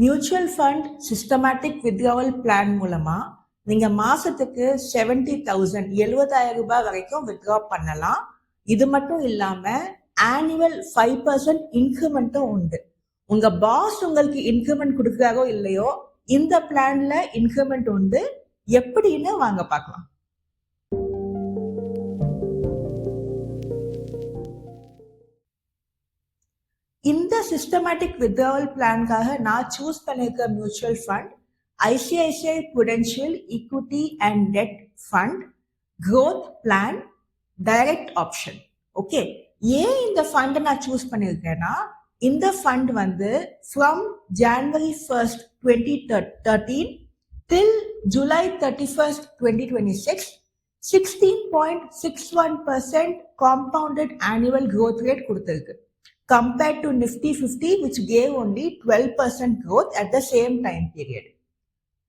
Mutual fund systematic withdrawal plan மூலமா நீங்க மாசத்துக்கு 70,000 70,000 ரூபாய் வரைக்கும் வித்ட்ரா பண்ணலாம். இது மட்டும் இல்லாம ஆனுவல் 5% இன்க்ரிமெண்ட்டும் உண்டு. உங்க பாஸ் உங்களுக்கு இன்க்ரிமெண்ட் கொடுக்குறாரோ இல்லையோ, இந்த பிளான்ல இன்க்ரிமெண்ட் உண்டு. எப்படின்னு வாங்க பார்க்கலாம். இந்த சிஸ்டமேட்டிக் வித்ட்ராவல் பிளான்காக நான் சூஸ் பண்ணிருக்க mutual fund ICICI prudential equity and debt fund growth plan direct option. Okay, ஏன் இந்த ஃபண்ட் நான் சூஸ் பண்ணிருக்கேன்னா, இந்த ஃபண்ட் வந்து from January 1st 2013 till July 31st 2026 16.61% compounded annual growth rate கொடுத்திருக்கு. Compared to Nifty 50, which gave only 12% growth at the same time period.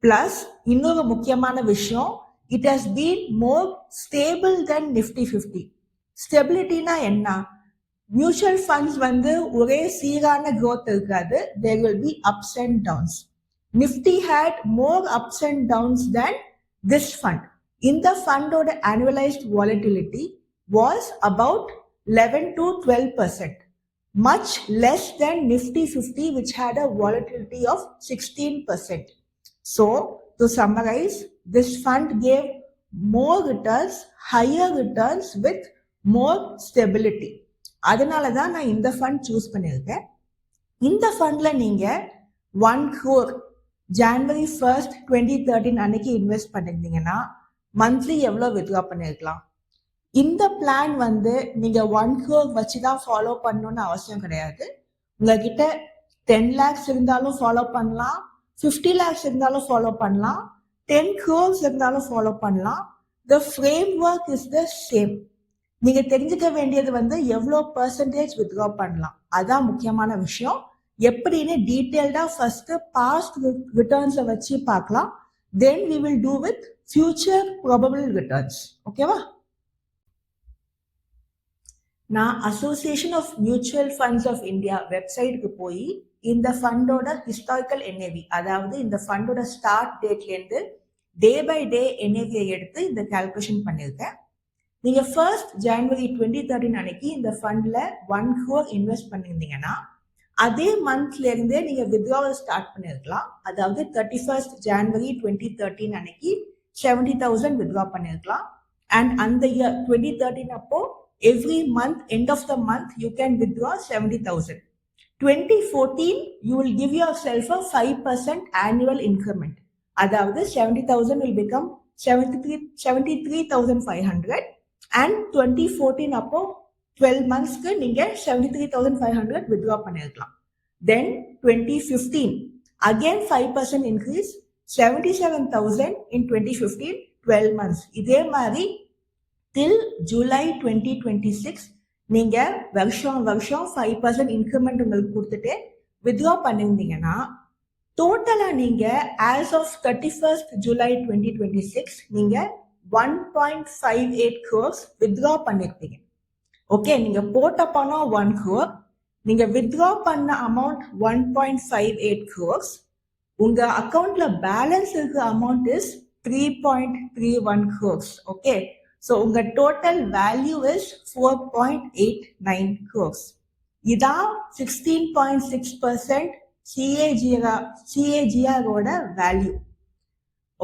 Plus, இன்னொரு முக்கியமான விஷயம், it has been more stable than Nifty 50. Stabilityனா என்ன? Mutual funds வந்து ஒரே சீரான growth இருக்காது. There will be ups and downs. Nifty had more ups and downs than this fund. இந்த ஃபண்டோட annualized volatility was about 11 to 12%. Much less than Nifty 50, which had a volatility of 16%. So, to summarize, this fund gave more returns, higher returns with more stability. அதனால தான் நான் இந்த fund choose பண்ணியிருக்கேன். இந்த ஃபண்ட்ல நீங்க 1 crore January 1st 2013 அன்னைக்கு invest பண்ணிருந்தீங்கன்னா monthly எவ்வளவு withdraw பண்ணிருக்கலாம். இந்த பிளான் வந்து நீங்க 1 crore வச்சுதான் ஃபாலோ பண்ணணும்னு அவசியம் கிடையாது. உங்ககிட்ட 10 lakhs இருந்தாலும் ஃபாலோ பண்ணலாம், 50 lakhs இருந்தாலும் ஃபாலோ பண்ணலாம், 10 crores இருந்தாலும் ஃபாலோ பண்ணலாம். The framework is the same. நீங்க தெரிஞ்சுக்க வேண்டியது வந்து எவ்வளோ பெர்சன்டேஜ் வித்ட்ரா பண்ணலாம், அதான் முக்கியமான விஷயம். எப்படின்னு டீட்டெயில்டா ஃபர்ஸ்ட் பாஸ்ட் ரிட்டர்ன்ஸை வச்சு பார்க்கலாம். தென் we will do with future probable returns. ஓகேவா? நான் association of mutual funds of India வெப்சைட்டுக்கு போய் இந்த ஃபண்டோட ஹிஸ்டாரிக்கல் என்ஏவி, அதாவது இந்த ஃபண்டோட ஸ்டார்ட் டேட்லேருந்து டே பை டே என்ஏவியை எடுத்து இந்த கால்குலேஷன் பண்ணியிருக்கேன். நீங்கள் 1st January 2013 அன்னைக்கு இந்த ஃபண்டில் 1 crore இன்வெஸ்ட் பண்ணியிருந்தீங்கன்னா அதே மந்த்லேருந்தே நீங்கள் வித்ட்ராவல் ஸ்டார்ட் பண்ணியிருக்கலாம். அதாவது 31st January 2013 அன்னைக்கு 70,000 வித்ட்ரா பண்ணியிருக்கலாம். அண்ட் அந்த இயர் 2013 அப்போ every month, end of the month, you can withdraw 70,000. 2014, you will give yourself a 5% annual increment. அதாவது 70,000 will become 73,500 and 2014 அப்போ 12 monthsக்கு நீங்க 73,500 withdraw பண்ணிருக்கலாம். Then 2015, again 5% increase, 77,000 in 2015, 12 months. இதே மாதிரி till July 2026 நீங்க வருஷம் 5% இன்க்ரிமெண்ட் உங்களுக்கு கொடுத்துட்டு வித்ட்ரா பண்ணிருந்தீங்கன்னா டோட்டலா நீங்க as of 31st July 2026 நீங்க 1.58 crores வித்ட்ரா பண்ணிருப்பீங்க. ஓகே, நீங்க போட்ட பணம் 1 crore, நீங்க வித்ட்ரா பண்ண அமௌண்ட் 1.58 crores, உங்க அக்கௌண்ட்ல பேலன்ஸ் இருக்க amount is 3.31 crores. Okay, so உங்க total value is 4.89 crores. இதான் 16.6% CAGR ஓட வேல்யூ.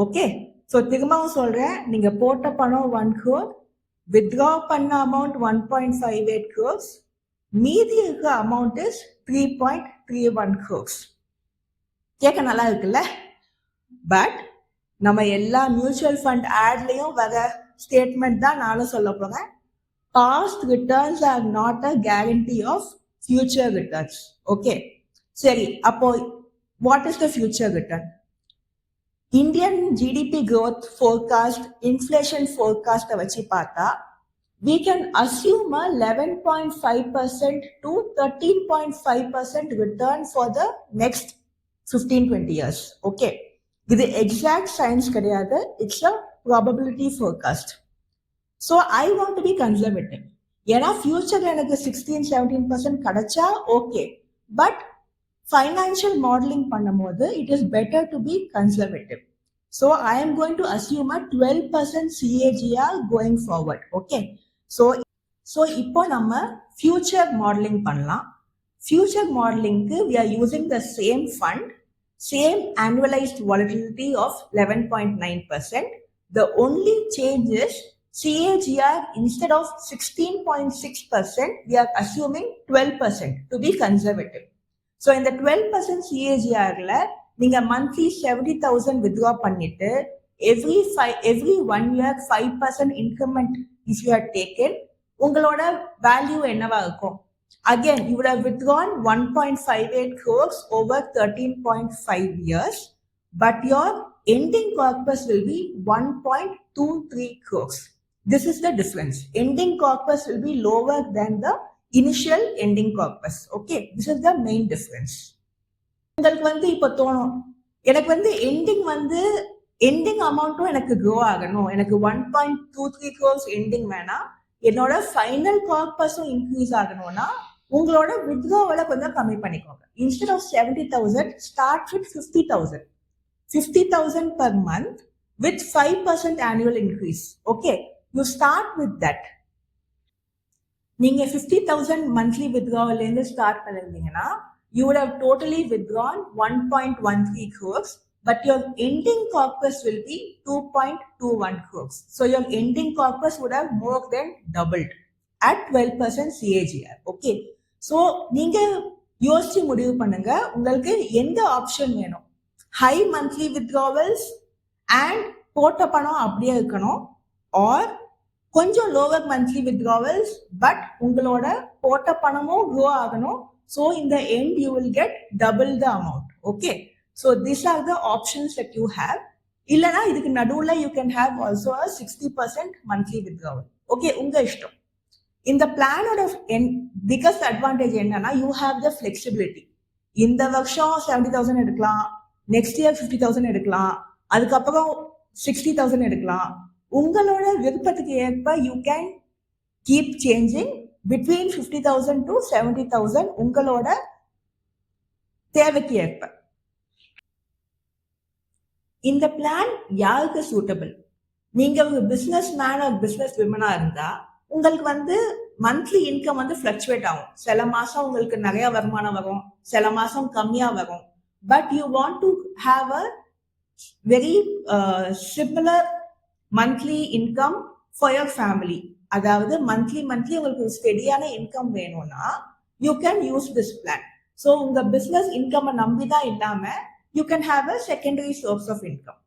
ஓகே, ஸோ திரும்பவும் சொல்றேன், நீங்க போட்ட பணம் 1 crore, வித்ட்ரா பண்ண அமௌண்ட் 1.58 crores, மீதி இருக்க அமௌண்ட் இஸ் 3.31 crores. கேட்க நல்லா இருக்குல்ல? பட் நம்ம எல்லா மியூச்சுவல் ஃபண்ட் ஆட்லயும் வர ஸ்டேட்மெண்ட் தான் நானும் சொல்ல போறேன். Past returns are not a guarantee of future returns. Okay, சரி, அப்போ what is the future return? Indian GDP growth forecast, inflation ஃபோர்காஸ்ட்டை வச்சு பார்த்தா we can assume a 11.5% to 13.5% return for the next 15-20 years. Okay, இது exact science கிடையாது, it's a probability forecast. So I want to be conservative. ஏன்னா ஃபியூச்சர்ல எனக்கு 16-17% கிடைச்சா okay, but financial modeling பண்ணும்போது it is better to be conservative. So I am going to assume a 12% CAGR going forward. Okay. So இப்போ நம்ம future modeling பண்ணலாம். Future modeling we are using the same fund, same annualized volatility of 11.9%. The only change is CAGR instead of 16.6%, we are assuming 12% to be conservative. So in the 12% CAGR, நீங்க monthly 70,000 withdraw பண்ணிட்டு every 1 year 5% increment if you have taken, உங்களோட value என்னவா இருக்கும்? Again, you would have withdrawn 1.58 crores over 13.5 years, but your ending corpus will be 1.23 crores. This is the difference. Ending corpus will be lower than the initial ending corpus. Okay, this is the main difference. உங்களுக்கு இப்போ தோணும், எனக்கு ending அமௌண்ட்டும் எனக்கு grow ஆகணும், எனக்கு 1.23 crores ending வேணாம், என்னோட ஃபைனல் கார்பஸும் இன்க்ரீஸ் ஆகணும்னா உங்களோட வித்ட்ராவலை கொஞ்சம் கம்மி பண்ணிக்கோங்க. Instead of 70,000 start with 50,000 per month with 5% annual increase. Okay, you start with that. நீங்க 50,000 monthly withdrawal இருந்து start பண்ணிருந்தீங்கன்னா you would have totally withdrawn 1.13 crores, but your ending corpus will be 2.21 crores. So your ending corpus would have more than doubled at 12% CAGR. Okay, so நீங்க யோசிச்சு முடிவு பண்ணுங்க உங்களுக்கு எந்த option வேணும். High monthly withdrawals and போட்ட பணம் அப்படியே இருக்கணும், ஆர் கொஞ்சம் லோவர் மந்த்லி withdrawals பட் உங்களோட போட்ட பணமும் க்ரோ ஆகணும். So in the end, you will get double the amount. Okay. So these are the options that you have. Illana idukku nadula you can have also a 60% monthly withdrawal. Okay, unga ishtam. In the plan of biggest advantage enna, you have the flexibility. In the varsham 70,000 edukalam, next year 50,000 edukalam, adukapram 60,000 edukalam. Ungaloda viruppathukku eppa you can keep changing between 50,000 to 70,000 உங்களோட தேவைக்கு ஏற்ப. இந்த plan யாருக்கு suitable? நீங்க ஒரு business man ஒரு business விமனா இருந்தா உங்களுக்கு மந்த்லி இன்கம் ஃபிளக்சுவேட் ஆகும். சில மாசம் உங்களுக்கு நிறைய வருமானம் வரும், சில மாசம் கம்மியா வரும். But you want to have a very similar monthly income for your family. அதாவது மந்த்லி உங்களுக்கு ஸ்டெடியான இன்கம் வேணும்னா you can use this plan. So உங்க பிசினஸ் இன்கம் நம்பிதான் இல்லாம you can have a secondary source of income.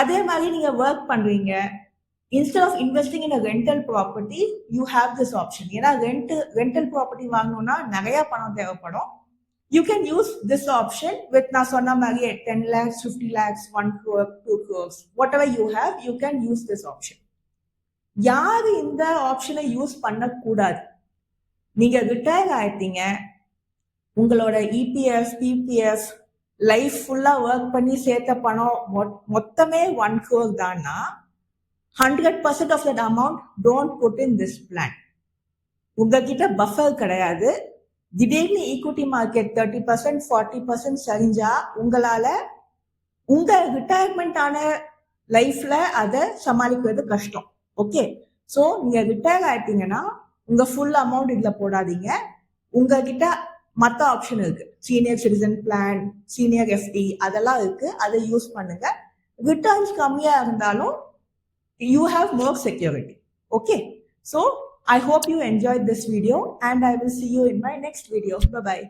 அதே மாதிரி நீங்க ஒர்க் பண்றீங்க, instead of investing in rental property you have this option. ஏன்னா ரெண்டல் ப்ராப்பர்ட்டி வாங்கணும்னா நிறைய பணம் தேவைப்படும். You can use this option with நான் சொன்ன மாதிரி 10 lakhs, 50 lakhs, 1 crore, 2 crores, whatever you have, you can use this option. யாரு இந்த ஆப்ஷனை யூஸ் பண்ணக்கூடாது? நீங்க ரிட்டையர் ஆயிட்டீங்க, உங்களோட இபிஎஃப், பிபிஎஃப், லைஃப் ஃபுல்லா ஒர்க் பண்ணி சேர்த்த பணம் மொத்தமே 1 crore தான்னா 100% of that amount don't put in this plan. உங்ககிட்ட பஃபர் கிடையாது. திடீர்னு ஈக்விட்டி மார்க்கெட் 30%, 40% சரிஞ்சா உங்களால உங்க ரிட்டையர்மெண்ட் ஆன லைஃப்ல அதை சமாளிக்கிறது கஷ்டம். ஓகே, ஸோ நீங்க ரிட்டையர் ஆயிட்டீங்கன்னா உங்க ஃபுல் அமௌண்ட் இதுல போடாதீங்க. உங்ககிட்ட மற்ற ஆப்ஷன் இருக்கு, senior citizen plan, senior FD, அதெல்லாம் இருக்கு, அதை யூஸ் பண்ணுங்க. ரிட்டர்ன்ஸ் கம்மியா இருந்தாலும் you have more security. Okay, so I hope you enjoyed this video and I will see you in my next video. Bye-bye.